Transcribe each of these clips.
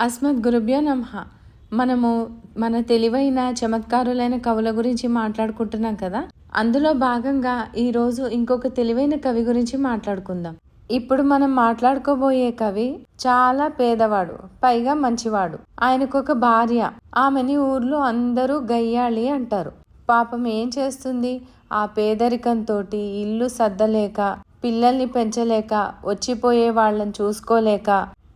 అస్మద్గురుభ్యో నమః. మనము మన తెలివైన చమత్కారులైన కవుల గురించి మాట్లాడుకుంటున్నాం కదా. అందులో భాగంగా ఈరోజు ఇంకొక తెలివైన కవి గురించి మాట్లాడుకుందాం. ఇప్పుడు మనం మాట్లాడుకోబోయే కవి చాలా పేదవాడు, పైగా మంచివాడు. ఆయనకొక భార్య. ఆమెని ఊర్లో అందరూ గయ్యాళి అంటారు. పాపం ఏం చేస్తుంది? ఆ పేదరికంతో ఇల్లు సర్దలేక, పిల్లల్ని పెంచలేక, వచ్చిపోయే వాళ్ళని చూసుకోలేక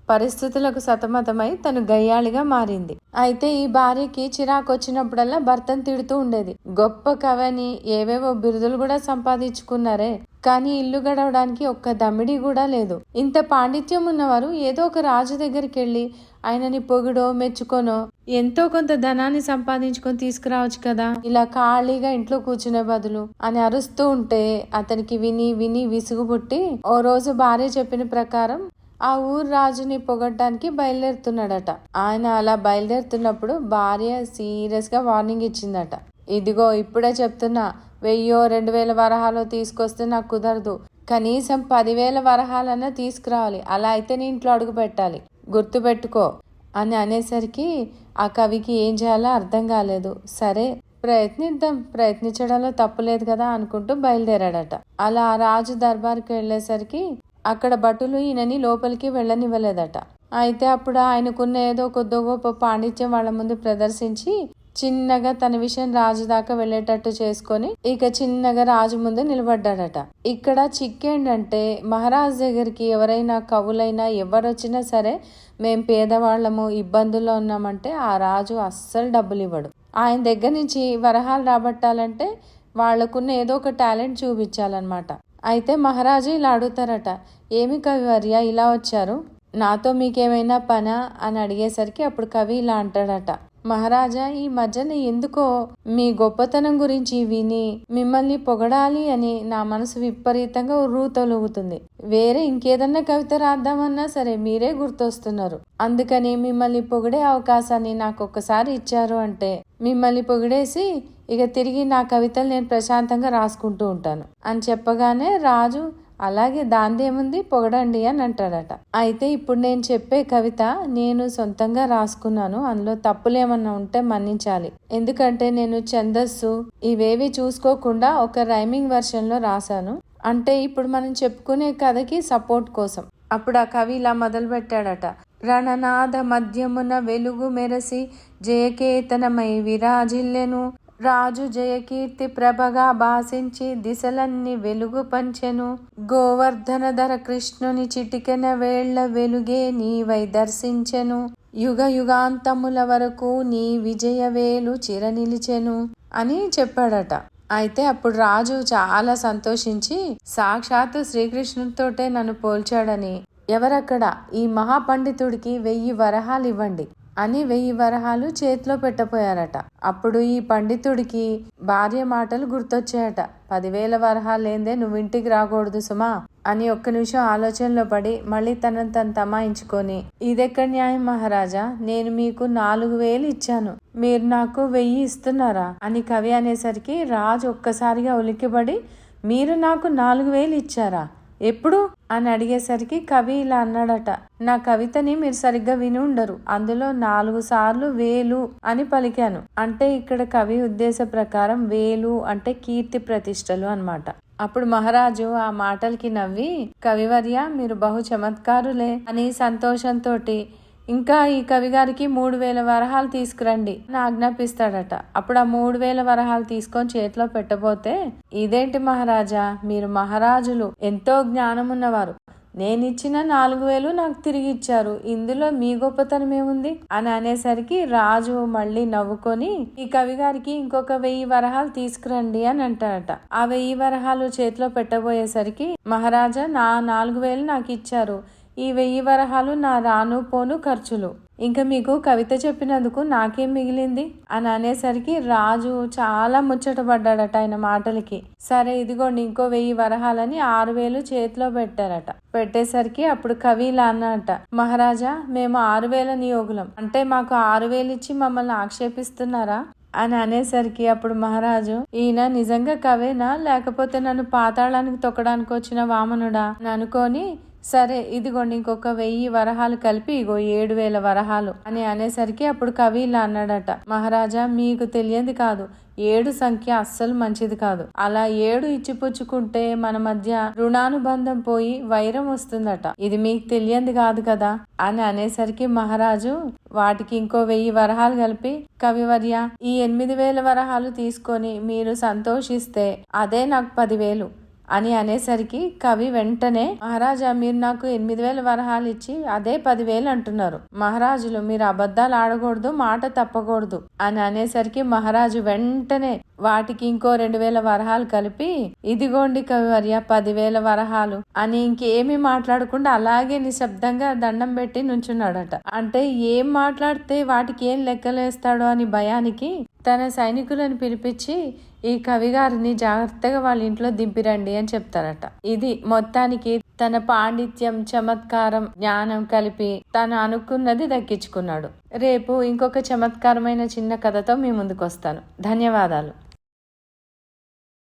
పరిస్థితులకు సతమతమై తను గయ్యాళిగా మారింది. అయితే ఈ భార్యకి చిరాకు వచ్చినప్పుడల్లా భర్తను తిడుతూ ఉండేది. గొప్ప కవని ఏవేవో బిరుదులు కూడా సంపాదించుకున్నారే, కానీ ఇల్లు గడవడానికి ఒక్క దమ్మిడి కూడా లేదు. ఇంత పాండిత్యం ఉన్నవారు ఏదో ఒక రాజు దగ్గరికి వెళ్ళి ఆయనని పొగిడో మెచ్చుకోనో ఎంతో కొంత ధనాన్ని సంపాదించుకొని తీసుకురావచ్చు కదా. ఇలా ఖాళీగా ఇంట్లో కూర్చునే బదులు అని అరుస్తూ ఉంటే అతనికి విని విని విసుగు పుట్టి ఓ రోజు భార్య చెప్పిన ప్రకారం ఆ ఊరు రాజుని పొగడ్డానికి బయలుదేరుతున్నాడట. ఆయన అలా బయలుదేరుతున్నప్పుడు భార్య సీరియస్ గా వార్నింగ్ ఇచ్చిందట. ఇదిగో ఇప్పుడే చెప్తున్నా, 1000-2000 వరహాలు తీసుకొస్తే నాకు కుదరదు. కనీసం 10,000 వరహాలన్నా తీసుకురావాలి. అలా అయితే నీ ఇంట్లో అడుగు పెట్టాలి, గుర్తు పెట్టుకో అని అనేసరికి ఆ కవికి ఏం చేయాలో అర్థం కాలేదు. సరే ప్రయత్నిద్దాం, ప్రయత్నించడంలో తప్పులేదు కదా అనుకుంటూ బయలుదేరాడట. అలా రాజు దర్బార్కి వెళ్ళేసరికి అక్కడ భటులు ఈయనని లోపలికి వెళ్ళనివ్వలేదట. అయితే అప్పుడు ఆయనకున్న ఏదో కొద్దో గొప్ప పాండిత్యం వాళ్ళ ముందు ప్రదర్శించి చిన్నగా తన విషయం రాజు దాకా వెళ్ళేటట్టు చేసుకొని ఇక చిన్నగా రాజు ముందు నిలబడ్డాడట. ఇక్కడ చిక్కేంటంటే మహారాజు దగ్గరికి ఎవరైనా కవులైనా ఎవరొచ్చినా సరే మేం పేదవాళ్ళము, ఇబ్బందుల్లో ఉన్నామంటే ఆ రాజు అస్సలు డబ్బులు ఇవ్వడు. ఆయన దగ్గర నుంచి వరహాలు రాబట్టాలంటే వాళ్లకున్న ఏదో ఒక టాలెంట్ చూపించాలన్నమాట. అయితే మహారాజు ఇలా అడుగుతారట, ఏమి కవివర్య ఇలా వచ్చారు, నాతో మీకేమైనా పనా అని అడిగేసరికి అప్పుడు కవి ఇలా అంటాడట, మహారాజా ఈ మధ్యన ఎందుకో మీ గొప్పతనం గురించి విని మిమ్మల్ని పొగడాలి అని నా మనసు విపరీతంగా ఉర్రూతలుగుతుంది. వేరే ఇంకేదన్నా కవిత రాద్దామన్నా సరే మీరే గుర్తొస్తున్నారు. అందుకని మిమ్మల్ని పొగిడే అవకాశాన్ని నాకు ఒక్కసారి ఇచ్చారు అంటే మిమ్మల్ని పొగిడేసి ఇక తిరిగి నా కవితలు నేను ప్రశాంతంగా రాసుకుంటూ ఉంటాను అని చెప్పగానే రాజు అలాగే దాందేముంది పొగడండి అని అంటాడట. అయితే ఇప్పుడు నేను చెప్పే కవిత నేను సొంతంగా రాసుకున్నాను, అందులో తప్పులేమన్నా ఉంటే మన్నించాలి. ఎందుకంటే నేను ఛందస్సు ఇవేవి చూసుకోకుండా ఒక రైమింగ్ వెర్షన్ లో రాశాను. అంటే ఇప్పుడు మనం చెప్పుకునే కథకి సపోర్ట్ కోసం. అప్పుడు ఆ కవి ఇలా మొదలు పెట్టాడట, రణనాద మధ్యమున వెలుగు మెరసి జయకేతనమై విరాజిల్లెను, రాజు జయకీర్తి ప్రభగా భాసించి దిశలన్నీ వెలుగు పంచెను, గోవర్ధనధర కృష్ణుని చిటికెన వేళ్ల వెలుగే నీవై దర్శించెను, యుగ యుగాంతముల వరకు నీ విజయవేలు చిరనిలిచెను అని చెప్పాడట. అయితే అప్పుడు రాజు చాలా సంతోషించి సాక్షాత్తు శ్రీకృష్ణుడితోటే నన్ను పోల్చాడని, ఎవరక్కడ ఈ మహాపండితుడికి 1000 వరహాలు ఇవ్వండి అని 1000 వరహాలు చేతిలో పెట్టపోయారట. అప్పుడు ఈ పండితుడికి భార్య మాటలు గుర్తొచ్చాయట. 10,000 వరహాలు లేందే నువ్వు ఇంటికి రాకూడదు సుమా అని ఒక్క నిమిషం ఆలోచనలో పడి మళ్ళీ తనను తను తమాయించుకొని, ఇదెక్కడ న్యాయం మహారాజా, నేను మీకు 4,000 ఇచ్చాను, మీరు నాకు 1000 ఇస్తున్నారా అని కవి అనేసరికి రాజు ఒక్కసారిగా ఉలిక్కిపడి, మీరు నాకు 4,000 ఇచ్చారా, ఎప్పుడు అని అడిగేసరికి కవి ఇలా అన్నాడట, నా కవితని మీరు సరిగ్గా విని ఉండరు, అందులో 4 సార్లు 1000 అని పలికాను. అంటే ఇక్కడ కవి ఉద్దేశ ప్రకారం 1000 అంటే కీర్తి ప్రతిష్టలు అన్నమాట. అప్పుడు మహారాజు ఆ మాటలకి నవ్వి, కవివర్య మీరు బహు చమత్కారులే అని సంతోషంతోటి ఇంకా ఈ కవి గారికి 3,000 వరహాలు తీసుకురండి అని ఆజ్ఞాపిస్తాడట. అప్పుడు ఆ 3,000 వరహాలు తీసుకొని చేతిలో పెట్టబోతే, ఇదేంటి మహారాజా, మీరు మహారాజులు, ఎంతో జ్ఞానం ఉన్నవారు, నేనిచ్చిన 4,000 నాకు తిరిగి ఇచ్చారు, ఇందులో మీ గొప్పతనం ఏముంది అని అనేసరికి రాజు మళ్ళీ నవ్వుకొని ఈ కవి గారికి ఇంకొక 1000 వరహాలు తీసుకురండి అని అంటాడట. ఆ 1000 వరహాలు చేతిలో పెట్టబోయేసరికి, మహారాజా నా 4,000 నాకు ఇచ్చారు, ఈ 1000 వరహాలు నా రాను పోను ఖర్చులు, ఇంకా మీకు కవిత చెప్పినందుకు నాకేం మిగిలింది అని అనేసరికి రాజు చాలా ముచ్చటపడ్డాడట ఆయన మాటలకి. సరే ఇదిగోండి ఇంకో 1000 వరహాలని 6,000 చేతిలో పెట్టారట. పెట్టేసరికి అప్పుడు కవి ఇలా అన్నట, మహారాజా మేము 6,000 నియోగులం, అంటే మాకు 6,000 ఇచ్చి మమ్మల్ని ఆక్షేపిస్తున్నారా అని అనేసరికి అప్పుడు మహారాజు, ఈయన నిజంగా కవేనా లేకపోతే నన్ను పాతాళానికి తొక్కడానికి వచ్చిన వామనుడా అని అనుకొని సరే ఇదిగోండి ఇంకొక 1000 వరహాలు కలిపి ఇగో 7000 వరహాలు అని అనేసరికి అప్పుడు కవి ఇలా అన్నాడట, మహారాజా మీకు తెలియంది కాదు, 7 సంఖ్య అస్సలు మంచిది కాదు. అలా 7 ఇచ్చిపుచ్చుకుంటే మన మధ్య రుణానుబంధం పోయి వైరం వస్తుందట. ఇది మీకు తెలియంది కాదు కదా అని అనేసరికి మహారాజు వాటికి ఇంకో 1000 వరహాలు కలిపి, కవివర్య ఈ 8000 వరహాలు తీసుకొని మీరు సంతోషిస్తే అదే నాకు 10,000 అని అనేసరికి కవి వెంటనే, మహారాజా మీరు నాకు 8000 వరహాలు ఇచ్చి అదే 10,000 అంటున్నారు. మహారాజులు మీరు అబద్ధాలు ఆడకూడదు, మాట తప్పకూడదు అని అనేసరికి మహారాజు వెంటనే వాటికి ఇంకో 2000 వరహాలు కలిపి, ఇదిగోండి కవివర్య 10,000 వరహాలు అని ఇంకేమీ మాట్లాడకుండా అలాగే నిశ్శబ్దంగా దండం పెట్టి నుంచున్నాడట. అంటే ఏం మాట్లాడితే వాటికి ఏం లెక్కలేస్తాడో అని భయానికి తన సైనికులను పిలిపించి ఈ కవిగారిని జాగ్రత్తగా వాళ్ళ ఇంట్లో దింపిరండి అని చెప్తారట. ఇది మొత్తానికి తన పాండిత్యం, చమత్కారం, జ్ఞానం కలిపి తను అనుకున్నది దక్కించుకున్నాడు. రేపు ఇంకొక చమత్కారమైన చిన్న కథతో మీ ముందుకు వస్తాను. ధన్యవాదాలు.